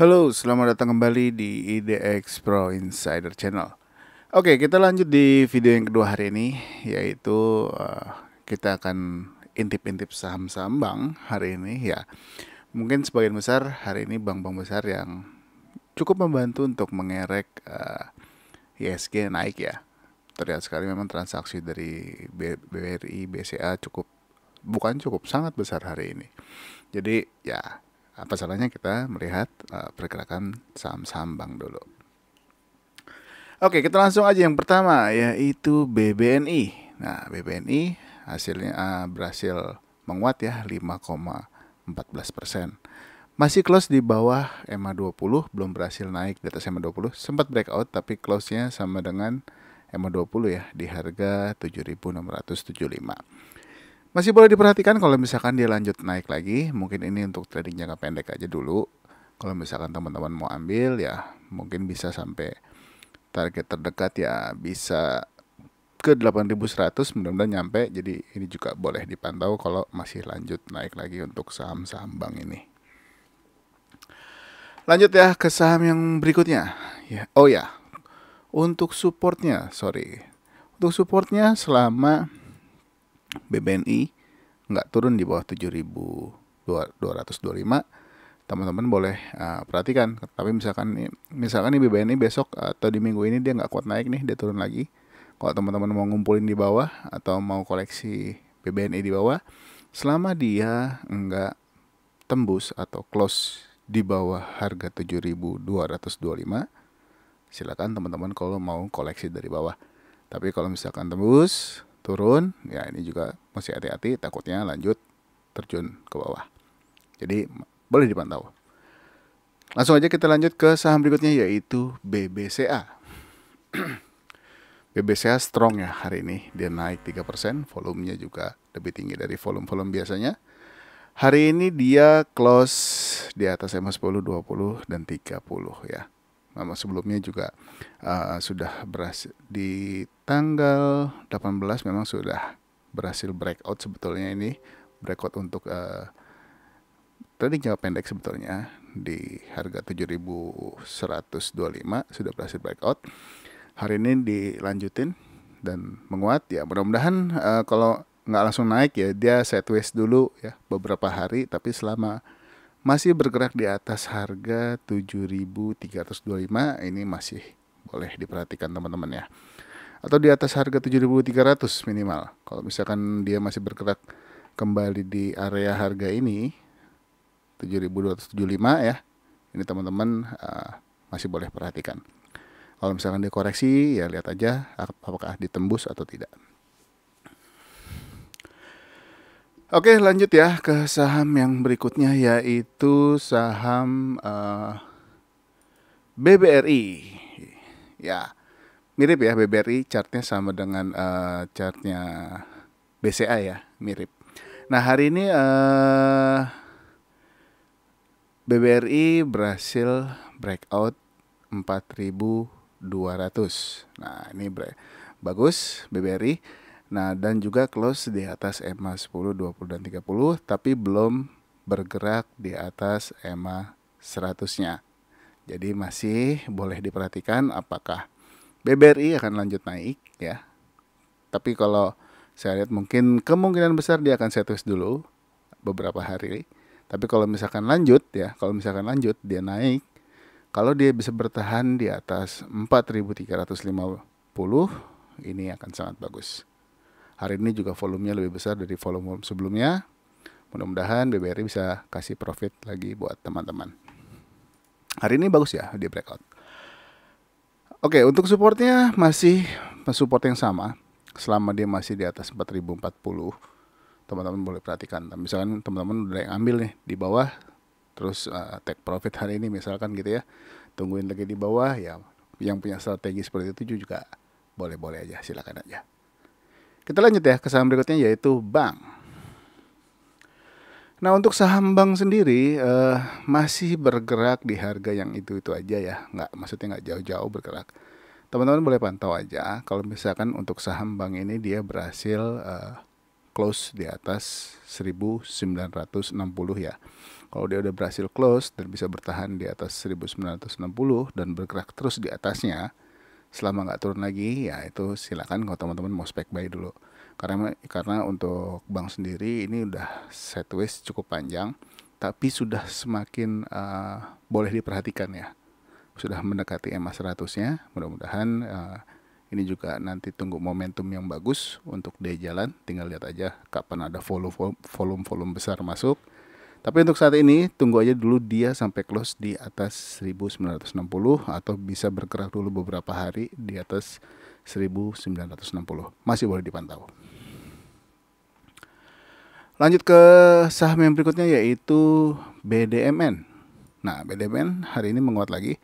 Halo, selamat datang kembali di IDX Pro Insider Channel. Oke, kita lanjut di video yang kedua hari ini, yaitu kita akan intip-intip saham-saham bank hari ini ya. Mungkin sebagian besar hari ini bank-bank besar yang cukup membantu untuk mengerek ISG naik ya. Terlihat sekali memang transaksi dari BRI, BCA sangat besar hari ini. Jadi ya, apa salahnya kita melihat pergerakan saham-saham bank dulu. Oke, kita langsung aja yang pertama, yaitu BBNI. Nah, BBNI hasilnya berhasil menguat ya, 5,14%. Masih close di bawah EMA 20, belum berhasil naik di atas EMA 20. Sempat breakout tapi close-nya sama dengan EMA 20 ya, di harga 7.675. Masih boleh diperhatikan kalau misalkan dia lanjut naik lagi, mungkin ini untuk trading jangka pendek aja dulu. Kalau misalkan teman-teman mau ambil ya mungkin bisa sampai target terdekat ya bisa ke 8.100, mudah-mudahan nyampe. Jadi ini juga boleh dipantau kalau masih lanjut naik lagi untuk saham-saham bank ini. Lanjut ya ke saham yang berikutnya. Ya, untuk supportnya selama BBNI nggak turun di bawah 7.225, teman-teman boleh perhatikan. Tapi misalkan nih BBNI besok atau di minggu ini dia nggak kuat naik nih, dia turun lagi. Kalau teman-teman mau ngumpulin di bawah atau mau koleksi BBNI di bawah, selama dia nggak tembus atau close di bawah harga 7.225, silakan teman-teman kalau mau koleksi dari bawah. Tapi kalau misalkan tembus turun, ya ini juga masih hati-hati, takutnya lanjut terjun ke bawah. Jadi boleh dipantau. Langsung aja kita lanjut ke saham berikutnya, yaitu BBCA. BBCA strong ya hari ini, dia naik 3%, volumenya juga lebih tinggi dari volume-volume biasanya. Hari ini dia close di atas EMA 10, 20, dan 30 ya. Nama sebelumnya juga sudah berhasil di tanggal 18, memang sudah berhasil breakout sebetulnya ini. Breakout untuk trading jangka pendek sebetulnya di harga 7.125 sudah berhasil breakout. Hari ini dilanjutin dan menguat ya. Mudah-mudahan kalau nggak langsung naik ya, dia sideways dulu ya beberapa hari, tapi selama masih bergerak di atas harga 7.325 ini masih boleh diperhatikan teman-teman ya. Atau di atas harga 7.300 minimal. Kalau misalkan dia masih bergerak kembali di area harga ini 7.275 ya, ini teman-teman masih boleh perhatikan. Kalau misalkan dia koreksi ya lihat aja apakah ditembus atau tidak. Oke, lanjut ya ke saham yang berikutnya, yaitu saham BBRI. Ya, mirip ya BBRI, chartnya sama dengan chartnya BCA ya, mirip. Nah, hari ini BBRI berhasil breakout 4.200. Nah, ini bagus BBRI. Nah, dan juga close di atas EMA 10, 20, dan 30, tapi belum bergerak di atas EMA 100-nya. Jadi masih boleh diperhatikan apakah BBRI akan lanjut naik ya. Tapi kalau saya lihat mungkin kemungkinan besar dia akan sideways dulu beberapa hari. Tapi kalau misalkan lanjut dia naik, kalau dia bisa bertahan di atas 4.350, ini akan sangat bagus. Hari ini juga volumenya lebih besar dari volume sebelumnya. Mudah-mudahan BBRI bisa kasih profit lagi buat teman-teman. Hari ini bagus ya di breakout. Oke, untuk supportnya masih support yang sama. Selama dia masih di atas 4.040, teman-teman boleh perhatikan. Misalkan teman-teman udah yang ambil nih di bawah, terus take profit hari ini misalkan gitu ya, tungguin lagi di bawah ya. Yang punya strategi seperti itu juga boleh-boleh aja, silakan aja. Kita lanjut ya ke saham berikutnya, yaitu bank. Nah, untuk saham bank sendiri masih bergerak di harga yang itu-itu aja ya, maksudnya nggak jauh-jauh bergerak. Teman-teman boleh pantau aja kalau misalkan untuk saham bank ini dia berhasil close di atas 1.960 ya. Kalau dia udah berhasil close dan bisa bertahan di atas 1960 dan bergerak terus di atasnya selama nggak turun lagi, ya itu silakan kalau teman-teman mau spek buy dulu. Karena untuk bank sendiri ini udah sideways cukup panjang, tapi sudah semakin boleh diperhatikan ya. Sudah mendekati EMA 100-nya. Mudah-mudahan ini juga nanti tunggu momentum yang bagus untuk dia jalan. Tinggal lihat aja kapan ada volume besar masuk. Tapi untuk saat ini tunggu aja dulu dia sampai close di atas 1960 atau bisa bergerak dulu beberapa hari di atas 1960. Masih boleh dipantau. Lanjut ke saham yang berikutnya yaitu BDMN. Nah, BDMN hari ini menguat lagi.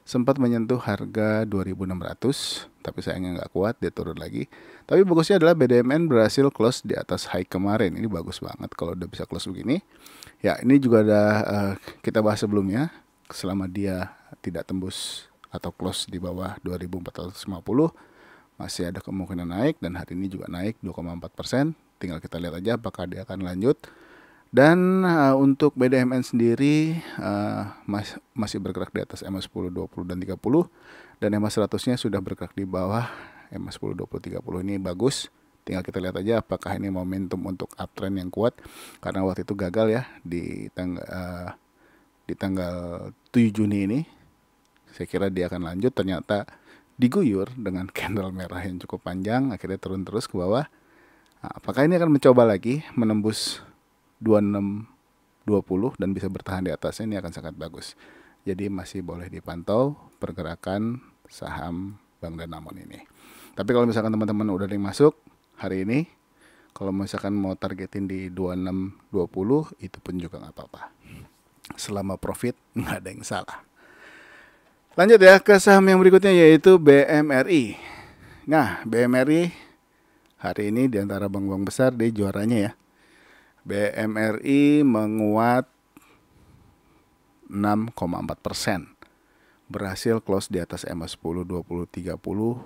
Sempat menyentuh harga 2.600, tapi sayangnya nggak kuat, dia turun lagi. Tapi bagusnya adalah BDMN berhasil close di atas high kemarin. Ini bagus banget kalau udah bisa close begini. Ya, ini juga ada kita bahas sebelumnya. Selama dia tidak tembus atau close di bawah 2.450, masih ada kemungkinan naik, dan hari ini juga naik 2,4%. Tinggal kita lihat aja apakah dia akan lanjut. Dan untuk BDMN sendiri masih bergerak di atas EMA 10, 20, dan 30. Dan EMA 100-nya sudah bergerak di bawah EMA 10, 20, 30. Ini bagus. Tinggal kita lihat aja apakah ini momentum untuk uptrend yang kuat. Karena waktu itu gagal ya di tanggal 7 Juni ini. Saya kira dia akan lanjut, ternyata diguyur dengan candle merah yang cukup panjang. Akhirnya turun terus ke bawah. Apakah ini akan mencoba lagi menembus 2620 dan bisa bertahan di atasnya? Ini akan sangat bagus. Jadi masih boleh dipantau pergerakan saham Bank Danamon ini. Tapi kalau misalkan teman-teman udah ada yang masuk hari ini, kalau misalkan mau targetin di 2620, itu pun juga nggak apa-apa. Selama profit nggak ada yang salah. Lanjut ya ke saham yang berikutnya yaitu BMRI. Nah, BMRI hari ini di antara bank-bank besar dia juaranya ya. BMRI menguat 6,4%. Berhasil close di atas EMA 10, 20, 30,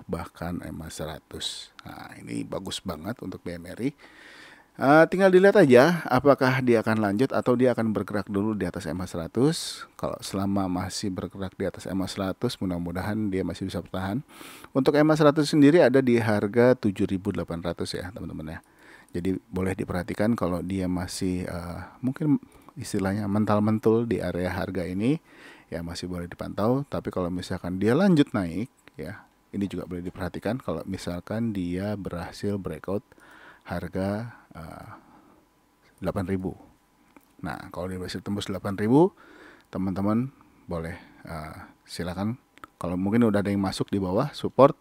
bahkan EMA 100. Nah, ini bagus banget untuk BMRI. Tinggal dilihat aja apakah dia akan lanjut atau dia akan bergerak dulu di atas EMA 100. Kalau selama masih bergerak di atas EMA 100, mudah-mudahan dia masih bisa bertahan. Untuk EMA 100 sendiri ada di harga 7.800 ya teman-teman ya. Jadi boleh diperhatikan kalau dia masih mungkin istilahnya mental-mentul di area harga ini, ya masih boleh dipantau. Tapi kalau misalkan dia lanjut naik, ya ini juga boleh diperhatikan kalau misalkan dia berhasil breakout harga 8.000. Nah, kalau dia berhasil tembus 8.000, teman-teman boleh silakan. Kalau mungkin udah ada yang masuk di bawah support,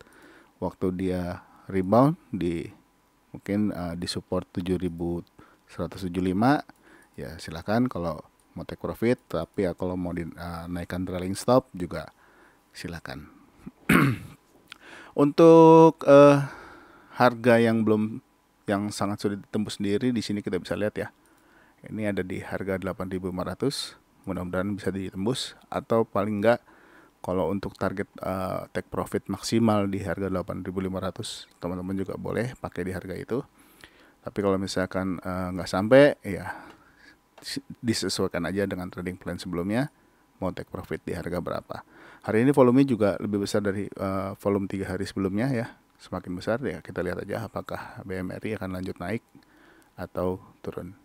waktu dia rebound di mungkin di support 7.175, ya silakan kalau mau take profit. Tapi ya kalau mau dinaikkan trailing stop juga silakan. Untuk harga yang sangat sulit ditembus sendiri, di sini kita bisa lihat ya. Ini ada di harga 8.500. Mudah-mudahan bisa ditembus, atau paling enggak kalau untuk target take profit maksimal di harga 8.500, teman-teman juga boleh pakai di harga itu. Tapi kalau misalkan nggak sampai, ya disesuaikan aja dengan trading plan sebelumnya, mau take profit di harga berapa. Hari ini volumenya juga lebih besar dari volume 3 hari sebelumnya ya. Semakin besar ya, kita lihat aja apakah BMRI akan lanjut naik atau turun.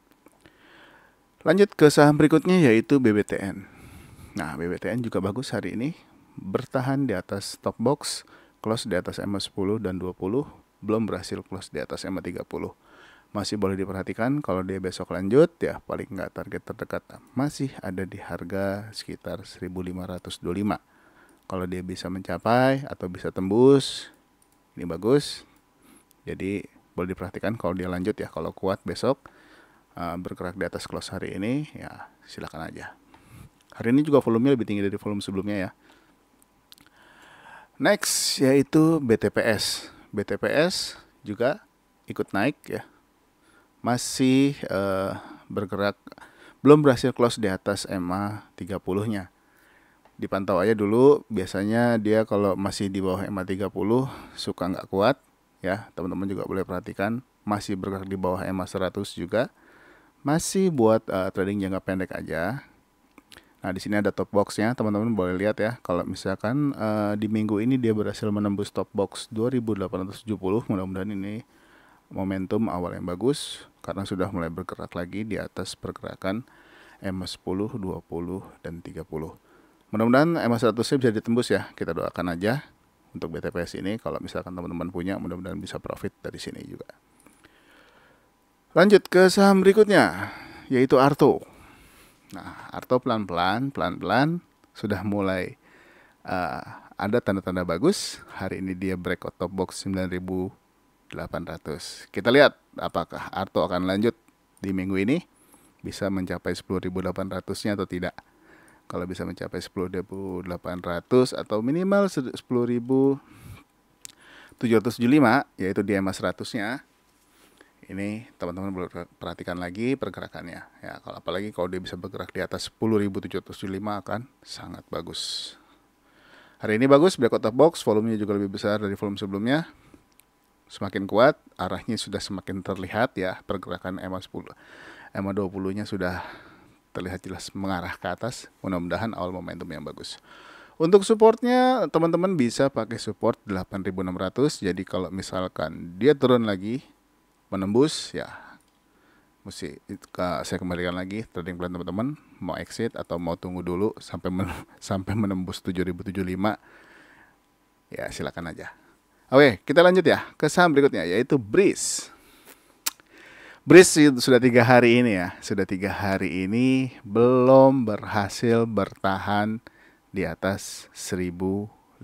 Lanjut ke saham berikutnya yaitu BBTN. Nah, BBTN juga bagus hari ini, bertahan di atas top box, close di atas EMA 10 dan 20, belum berhasil close di atas EMA 30. Masih boleh diperhatikan kalau dia besok lanjut, ya paling nggak target terdekat masih ada di harga sekitar 1.525. Kalau dia bisa mencapai atau bisa tembus, ini bagus. Jadi boleh diperhatikan kalau dia lanjut ya, kalau kuat besok bergerak di atas close hari ini, ya silakan aja. Hari ini juga volumenya lebih tinggi dari volume sebelumnya ya. Next yaitu BTPS. BTPS juga ikut naik ya. Masih bergerak, belum berhasil close di atas EMA 30-nya. Dipantau aja dulu, biasanya dia kalau masih di bawah EMA 30 suka nggak kuat ya. Teman-teman juga boleh perhatikan, masih bergerak di bawah EMA 100 juga. masih buat trading jangka pendek aja. Nah, di sini ada top boxnya, teman-teman boleh lihat ya. Kalau misalkan di minggu ini dia berhasil menembus top box 2870, mudah-mudahan ini momentum awal yang bagus karena sudah mulai bergerak lagi di atas pergerakan EMA 10, 20, dan 30. Mudah-mudahan EMA 100-nya bisa ditembus ya. Kita doakan aja untuk BTPS ini. Kalau misalkan teman-teman punya, mudah-mudahan bisa profit dari sini juga. Lanjut ke saham berikutnya, yaitu Arto. Nah, Arto pelan-pelan sudah mulai ada tanda-tanda bagus. Hari ini dia breakout top box 9.800. Kita lihat apakah Arto akan lanjut di minggu ini, bisa mencapai 10.800-nya atau tidak. Kalau bisa mencapai 10.800 atau minimal 10.775, yaitu di EMA 100-nya, ini teman-teman boleh perhatikan lagi pergerakannya ya. Kalau apalagi kalau dia bisa bergerak di atas 10.775 akan sangat bagus. Hari ini bagus, breakout top box, volumenya juga lebih besar dari volume sebelumnya. Semakin kuat, arahnya sudah semakin terlihat ya. Pergerakan EMA 10, EMA 20-nya sudah terlihat jelas mengarah ke atas. Mudah-mudahan awal momentum yang bagus. Untuk supportnya, teman-teman bisa pakai support 8.600. Jadi kalau misalkan dia turun lagi menembus ya, saya kembalikan lagi trading plan teman-teman, mau exit atau mau tunggu dulu sampai menembus 7.075 ya, silakan aja. Oke, kita lanjut ya ke saham berikutnya, yaitu Breeze. Breeze sudah 3 hari ini ya, belum berhasil bertahan di atas 1.545.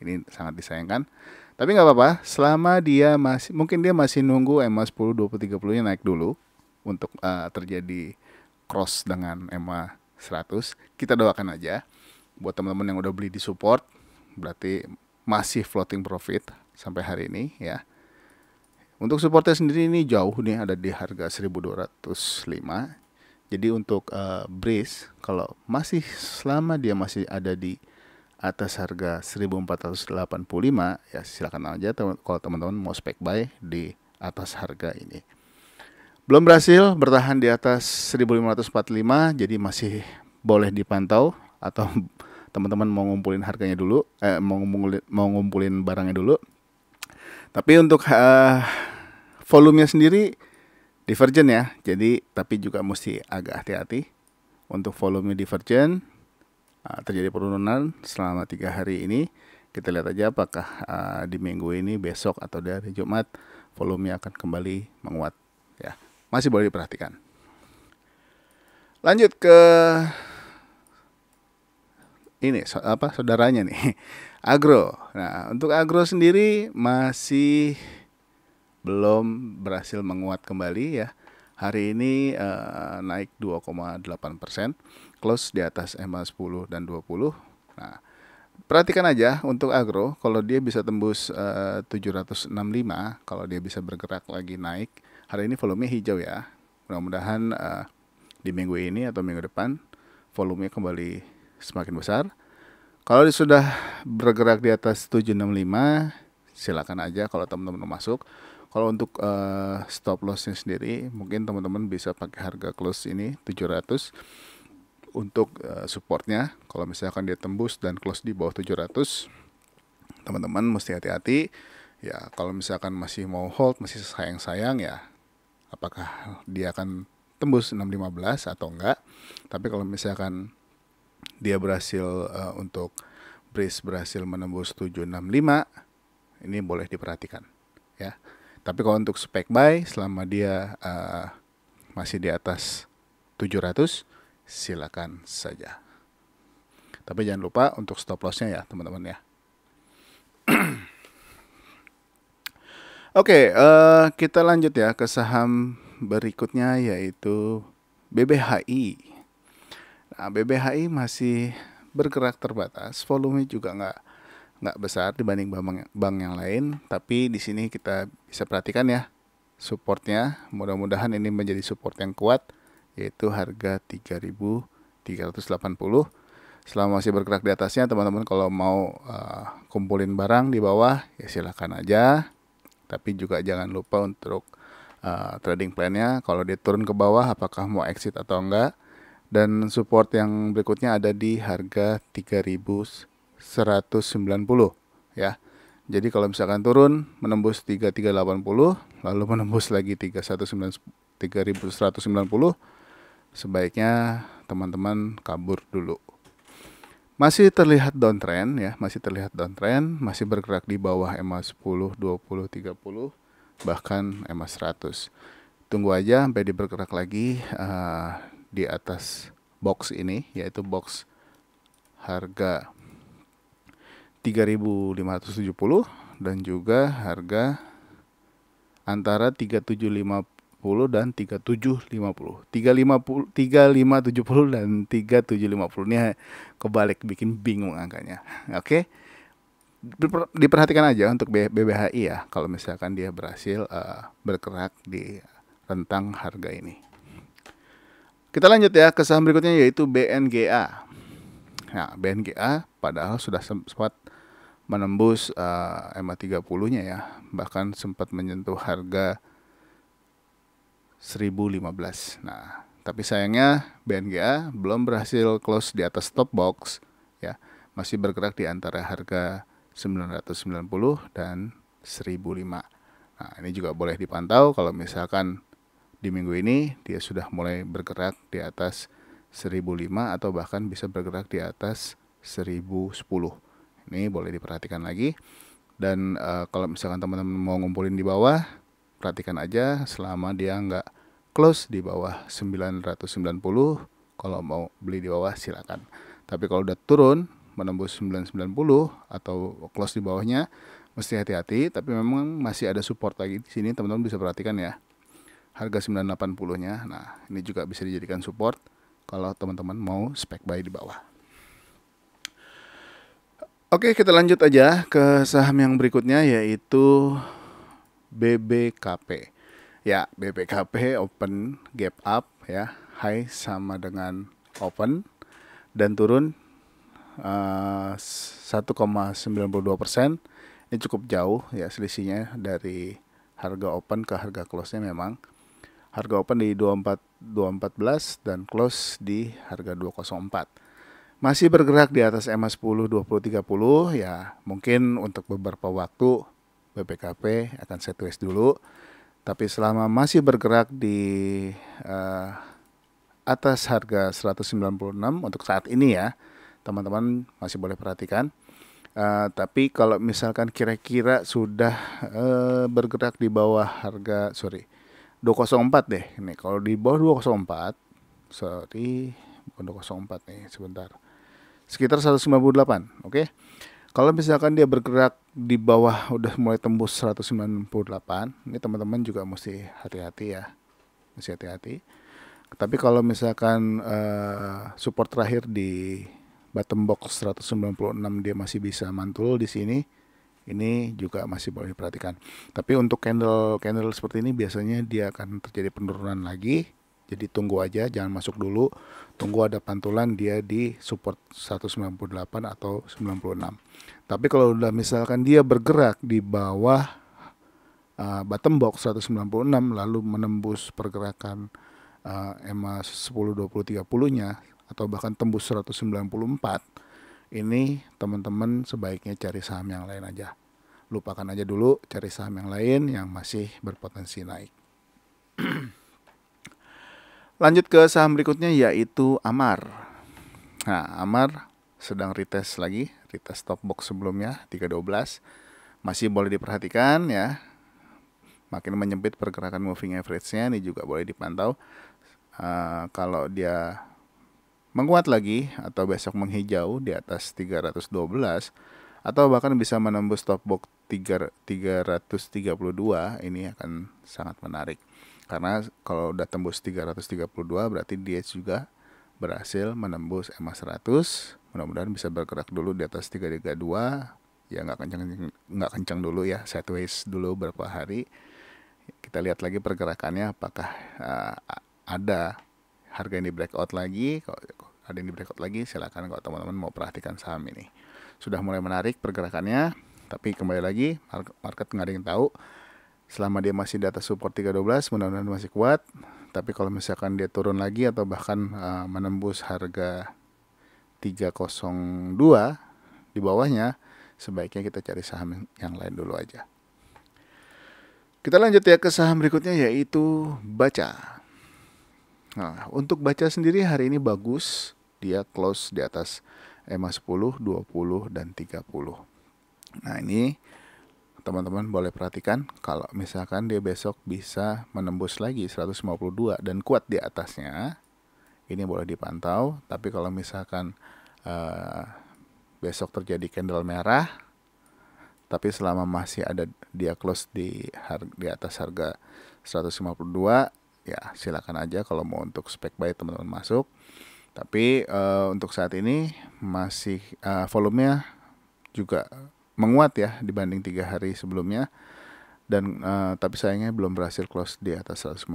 Ini sangat disayangkan. Tapi nggak apa-apa, selama dia mungkin dia masih nunggu EMA 10, 20, 30-nya naik dulu untuk terjadi cross dengan EMA 100. Kita doakan aja buat teman-teman yang udah beli di support, berarti masih floating profit sampai hari ini ya. Untuk supportnya sendiri ini jauh nih, ada di harga 1.205. Jadi untuk Breeze, kalau selama dia masih ada di atas harga 1.485 ya, silakan aja kalau teman-teman mau spec buy di atas harga ini. Belum berhasil bertahan di atas 1.545, jadi masih boleh dipantau, atau teman-teman mau ngumpulin harganya dulu, mau ngumpulin barangnya dulu. Tapi untuk volumenya sendiri divergen ya, jadi tapi juga mesti agak hati-hati. Untuk volume divergen, terjadi penurunan selama 3 hari ini. Kita lihat aja apakah di minggu ini, besok, atau dari Jumat volumenya akan kembali menguat ya. Masih boleh diperhatikan. Lanjut ke ini saudaranya nih, Agro. Nah, untuk Agro sendiri masih belum berhasil menguat kembali ya. Hari ini naik 2,8%, close di atas EMA 10 dan 20. Nah, perhatikan aja untuk Agro, kalau dia bisa tembus 765, kalau dia bisa bergerak lagi naik, hari ini volumenya hijau ya. Mudah-mudahan di minggu ini atau minggu depan volumenya kembali semakin besar. Kalau dia sudah bergerak di atas 765, silakan aja kalau teman-teman mau masuk. Kalau untuk stop lossnya sendiri, mungkin teman-teman bisa pakai harga close ini 700 untuk supportnya. Kalau misalkan dia tembus dan close di bawah 700, teman-teman mesti hati-hati ya. Kalau misalkan masih mau hold, masih sayang-sayang ya, apakah dia akan tembus 615 atau enggak. Tapi kalau misalkan dia berhasil untuk Breeze berhasil menembus 765, ini boleh diperhatikan ya. Tapi kalau untuk spec buy, selama dia masih di atas 700, silakan saja. Tapi jangan lupa untuk stop lossnya ya teman-teman ya. Oke, kita lanjut ya ke saham berikutnya, yaitu BBHI. Nah, BBHI masih bergerak terbatas, volume juga nggak besar dibanding bank yang lain, tapi di sini kita bisa perhatikan ya supportnya. Mudah-mudahan ini menjadi support yang kuat, yaitu harga 3.380. Selama masih bergerak di atasnya, teman-teman kalau mau kumpulin barang di bawah ya silakan aja, tapi juga jangan lupa untuk trading plan-nya. Kalau dia turun ke bawah apakah mau exit atau enggak. Dan support yang berikutnya ada di harga 3190 ya. Jadi kalau misalkan turun menembus 3380 lalu menembus lagi 3190 sebaiknya teman-teman kabur dulu. Masih terlihat downtrend ya, masih terlihat downtrend, masih bergerak di bawah EMA 10, 20, 30, bahkan EMA 100. Tunggu aja sampai dia bergerak lagi di atas box ini, yaitu box harga 3570 dan juga harga antara 3750 dan 3750. 3570 dan 3750 ini kebalik, bikin bingung angkanya. Oke. Diperhatikan aja untuk BBHI ya kalau misalkan dia berhasil bergerak di rentang harga ini. Kita lanjut ya ke saham berikutnya yaitu BNGA. Nah, BNGA padahal sudah sempat menembus EMA 30-nya ya, bahkan sempat menyentuh harga 1015. Nah, tapi sayangnya BNGA belum berhasil close di atas stop box ya. Masih bergerak di antara harga 990 dan 1005. Nah, ini juga boleh dipantau kalau misalkan di minggu ini dia sudah mulai bergerak di atas 1005 atau bahkan bisa bergerak di atas 1010. Ini boleh diperhatikan lagi. Dan kalau misalkan teman-teman mau ngumpulin di bawah, perhatikan aja selama dia nggak close di bawah 990. Kalau mau beli di bawah silakan. Tapi kalau udah turun menembus 990 atau close di bawahnya, mesti hati-hati. Tapi memang masih ada support lagi di sini, teman-teman bisa perhatikan ya. Harga 980-nya. Nah, ini juga bisa dijadikan support kalau teman-teman mau spek buy di bawah. Oke, kita lanjut aja ke saham yang berikutnya yaitu BBKP. Ya, BBKP open gap up ya, high sama dengan open dan turun 1,92%. Ini cukup jauh ya selisihnya dari harga open ke harga close-nya memang. Harga open di 214 dan close di harga 204. Masih bergerak di atas EMA 10, 20, 30 ya. Mungkin untuk beberapa waktu BBKP akan sideways dulu. Tapi selama masih bergerak di atas harga 196 untuk saat ini ya, teman-teman masih boleh perhatikan. Tapi kalau misalkan kira-kira sudah bergerak di bawah harga 204 deh. Nih kalau di bawah 204, bukan 204 nih, sebentar. Sekitar 198, oke. Kalau misalkan dia bergerak di bawah udah mulai tembus 198, ini teman-teman juga mesti hati-hati ya. Mesti hati-hati. Tapi kalau misalkan support terakhir di bottom box 196 dia masih bisa mantul di sini, ini juga masih boleh diperhatikan. Tapi untuk candle seperti ini biasanya dia akan terjadi penurunan lagi. Jadi tunggu aja, jangan masuk dulu. Tunggu ada pantulan dia di support 198 atau 96. Tapi kalau udah misalkan dia bergerak di bawah bottom box 196 lalu menembus pergerakan EMA 10, 20, 30-nya atau bahkan tembus 194, ini teman-teman sebaiknya cari saham yang lain aja. Lupakan aja dulu, cari saham yang lain yang masih berpotensi naik. Lanjut ke saham berikutnya yaitu Amar. Nah, Amar sedang retest lagi, retest stop box sebelumnya 312. Masih boleh diperhatikan ya. Makin menyempit pergerakan moving average-nya, ini juga boleh dipantau. Kalau dia menguat lagi atau besok menghijau di atas 312 atau bahkan bisa menembus stop box 332, ini akan sangat menarik. Karena kalau udah tembus 332 berarti dia juga berhasil menembus EMA 100. Mudah-mudahan bisa bergerak dulu di atas 332. Ya nggak kencang dulu ya, sideways dulu beberapa hari. Kita lihat lagi pergerakannya apakah ada harga yang di breakout lagi. Kalau ada yang di breakout lagi silakan kalau teman-teman mau perhatikan saham ini. Sudah mulai menarik pergerakannya, tapi kembali lagi market nggak ada yang tahu. Selama dia masih di atas support 312, mudah-mudahan masih kuat. Tapi kalau misalkan dia turun lagi atau bahkan menembus harga 302 di bawahnya, sebaiknya kita cari saham yang lain dulu aja. Kita lanjut ya ke saham berikutnya, yaitu Baca. Nah, untuk Baca sendiri hari ini bagus. Dia close di atas EMA 10, 20, dan 30. Nah, ini teman-teman boleh perhatikan kalau misalkan dia besok bisa menembus lagi 152 dan kuat di atasnya, ini boleh dipantau. Tapi kalau misalkan besok terjadi candle merah, tapi selama masih ada dia close di atas harga 152, ya silakan aja kalau mau untuk spek buy teman-teman masuk. Tapi untuk saat ini masih volumenya juga menguat ya dibanding 3 hari sebelumnya, dan tapi sayangnya belum berhasil close di atas 152.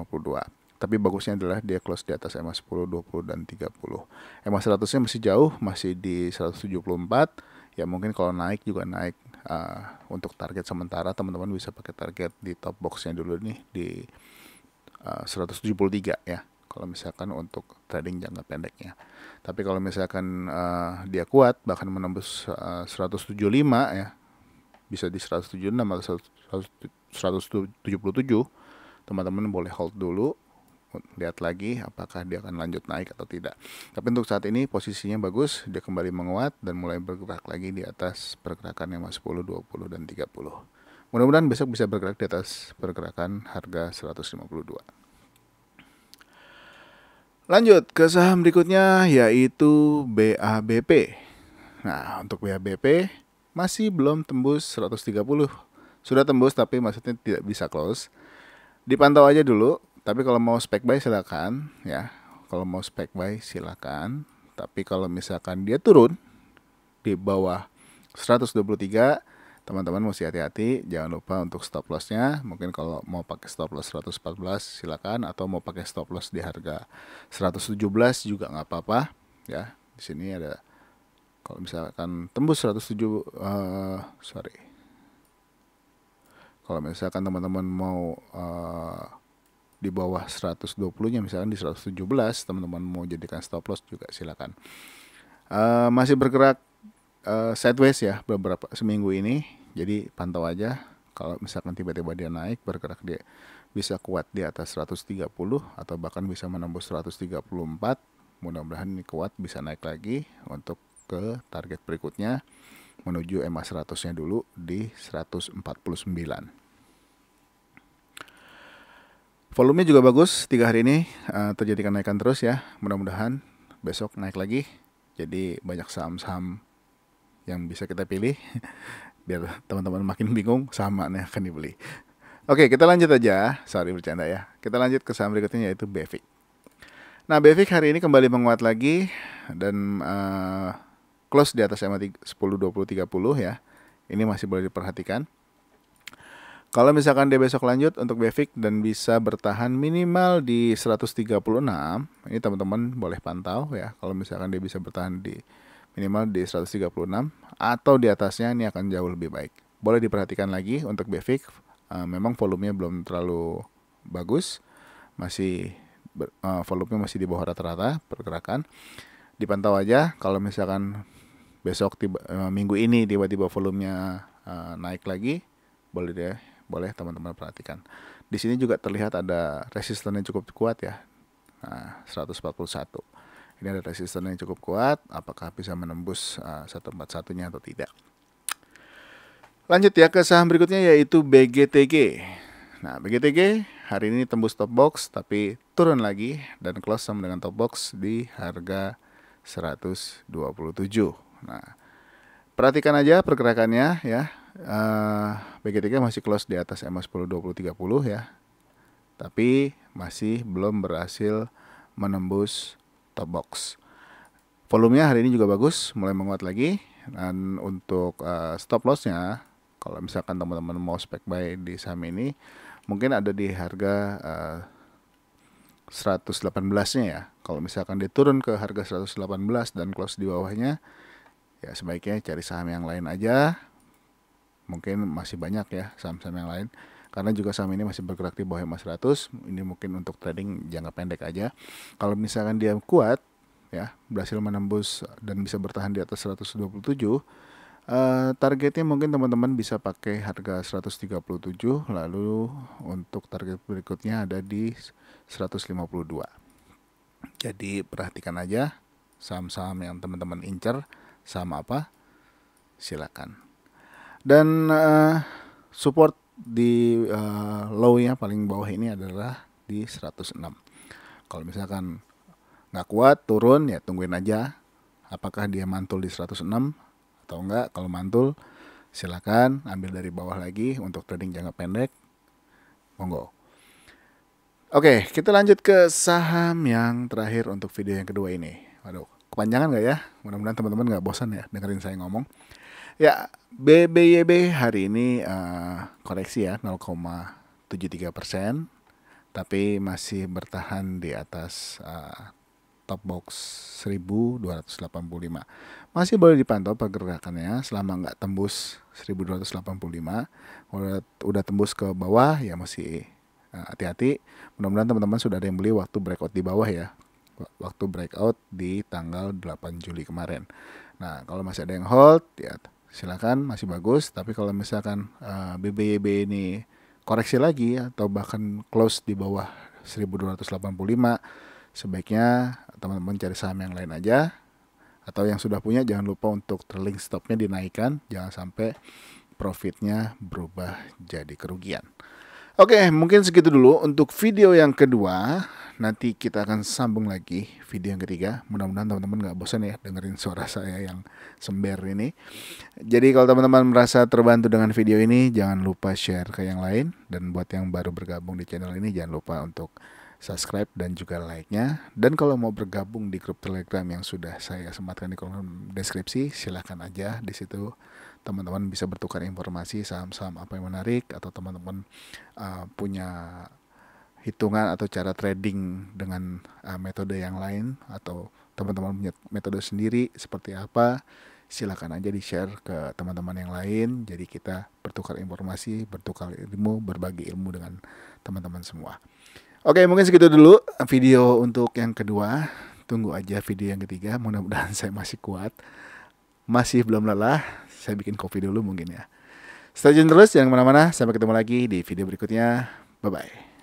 Tapi bagusnya adalah dia close di atas EMA 10, 20, dan 30. EMA 100-nya masih jauh, masih di 174. Ya mungkin kalau naik juga naik untuk target sementara teman-teman bisa pakai target di top box-nya dulu nih di 173 ya. Kalau misalkan untuk trading jangka pendeknya. Tapi kalau misalkan dia kuat bahkan menembus 175 ya, bisa di 176 atau 177, teman-teman boleh hold dulu, lihat lagi apakah dia akan lanjut naik atau tidak. Tapi untuk saat ini posisinya bagus, dia kembali menguat dan mulai bergerak lagi di atas pergerakan EMA 10, 20, dan 30. Mudah-mudahan besok bisa bergerak di atas pergerakan harga 152. Lanjut ke saham berikutnya, yaitu BABP. Nah, untuk BABP masih belum tembus 130. Sudah tembus tapi maksudnya tidak bisa close. Dipantau aja dulu. Tapi kalau mau spek buy silakan ya. Kalau mau spek buy silakan. Tapi kalau misalkan dia turun di bawah 123, teman-teman mesti hati-hati. Jangan lupa untuk stop lossnya. Mungkin kalau mau pakai stop loss 114 silakan, atau mau pakai stop loss di harga 117 juga nggak apa-apa ya. Di sini ada, kalau misalkan tembus 107, kalau misalkan teman-teman mau di bawah 120-nya, misalkan di 117, teman-teman mau jadikan stop loss juga silakan. Masih bergerak sideways ya beberapa seminggu ini, jadi pantau aja. Kalau misalkan tiba-tiba dia naik bergerak, dia bisa kuat di atas 130 atau bahkan bisa menembus 134. Mudah-mudahan ini kuat, bisa naik lagi untuk ke target berikutnya menuju EMA 100-nya dulu di 149. Volume juga bagus 3 hari ini, terjadi kenaikan terus ya. Mudah-mudahan besok naik lagi. Jadi banyak saham-saham yang bisa kita pilih biar teman-teman makin bingung saham mana yang akan dibeli. Oke, kita lanjut aja. Sorry bercanda ya. Kita lanjut ke saham berikutnya, yaitu BEFIK. Nah, BEFIK hari ini kembali menguat lagi dan close di atas EMA 10, 20, 30 ya. Ini masih boleh diperhatikan. Kalau misalkan dia besok lanjut untuk BEFIK dan bisa bertahan minimal di 136, ini teman-teman boleh pantau ya. Kalau misalkan dia bisa bertahan di minimal di 136 atau di atasnya, ini akan jauh lebih baik. Boleh diperhatikan lagi untuk BEFIK. Memang volumenya belum terlalu bagus, masih volumenya masih di bawah rata-rata pergerakan. Dipantau aja. Kalau misalkan besok minggu ini tiba-tiba volumenya naik lagi, boleh teman-teman perhatikan. Di sini juga terlihat ada resistennya cukup kuat ya. Nah, 141. Ini ada resisten yang cukup kuat, apakah bisa menembus 141-nya atau tidak. Lanjut ya ke saham berikutnya, yaitu BGTG. Nah, BGTG hari ini tembus top box tapi turun lagi dan close sama dengan top box di harga 127. Nah, perhatikan aja pergerakannya ya. BGTG masih close di atas EMA 10, 20, 30 ya. Tapi masih belum berhasil menembus top box. Volumenya hari ini juga bagus, mulai menguat lagi. Dan untuk stop lossnya, kalau misalkan teman-teman mau spek buy di saham ini, mungkin ada di harga 118-nya ya. Kalau misalkan dia turun ke harga 118 dan close di bawahnya, ya sebaiknya cari saham yang lain aja. Mungkin masih banyak ya saham-saham yang lain. karena juga saham ini masih bergerak di bawah EMA 100. Ini mungkin untuk trading jangka pendek aja. Kalau misalkan dia kuat ya, berhasil menembus dan bisa bertahan di atas 127, targetnya mungkin teman-teman bisa pakai harga 137, lalu untuk target berikutnya ada di 152. Jadi perhatikan aja saham-saham yang teman-teman incer, saham apa, silakan. Dan support di low-nya paling bawah ini adalah di 106. Kalau misalkan nggak kuat turun ya tungguin aja apakah dia mantul di 106 atau enggak. Kalau mantul silakan ambil dari bawah lagi untuk trading jangka pendek, monggo. Oke, kita lanjut ke saham yang terakhir untuk video yang kedua ini. Waduh, kepanjangan nggak ya? Mudah-mudahan teman-teman nggak bosan ya dengerin saya ngomong. Ya, BBYB hari ini koreksi ya 0,73%, tapi masih bertahan di atas top box 1285. Masih boleh dipantau pergerakannya selama nggak tembus 1285. Udah tembus ke bawah ya masih hati-hati. Mudah-mudahan teman-teman sudah ada yang beli waktu breakout di bawah ya. Waktu breakout di tanggal 8 Juli kemarin. Nah, kalau masih ada yang hold ya silakan, masih bagus. Tapi kalau misalkan BBYB ini koreksi lagi atau bahkan close di bawah 1285, sebaiknya teman-teman cari saham yang lain aja. Atau yang sudah punya jangan lupa untuk trailing stopnya dinaikkan, jangan sampai profitnya berubah jadi kerugian. Oke, mungkin segitu dulu untuk video yang kedua. Nanti kita akan sambung lagi video yang ketiga. Mudah-mudahan teman-teman gak bosan ya dengerin suara saya yang sember ini. Jadi kalau teman-teman merasa terbantu dengan video ini, jangan lupa share ke yang lain. Dan buat yang baru bergabung di channel ini, jangan lupa untuk subscribe dan juga like-nya. Dan kalau mau bergabung di grup Telegram yang sudah saya sematkan di kolom deskripsi, silahkan aja di situ. Teman-teman bisa bertukar informasi saham-saham apa yang menarik, atau teman-teman punya hitungan atau cara trading dengan metode yang lain, atau teman-teman punya metode sendiri seperti apa, silakan aja di-share ke teman-teman yang lain. Jadi kita bertukar informasi, bertukar ilmu, berbagi ilmu dengan teman-teman semua. Oke, mungkin segitu dulu video untuk yang kedua. Tunggu aja video yang ketiga. Mudah-mudahan saya masih kuat, masih belum lelah. Saya bikin kopi dulu mungkin ya. Stay tune terus, jangan kemana-mana. Sampai ketemu lagi di video berikutnya. Bye-bye.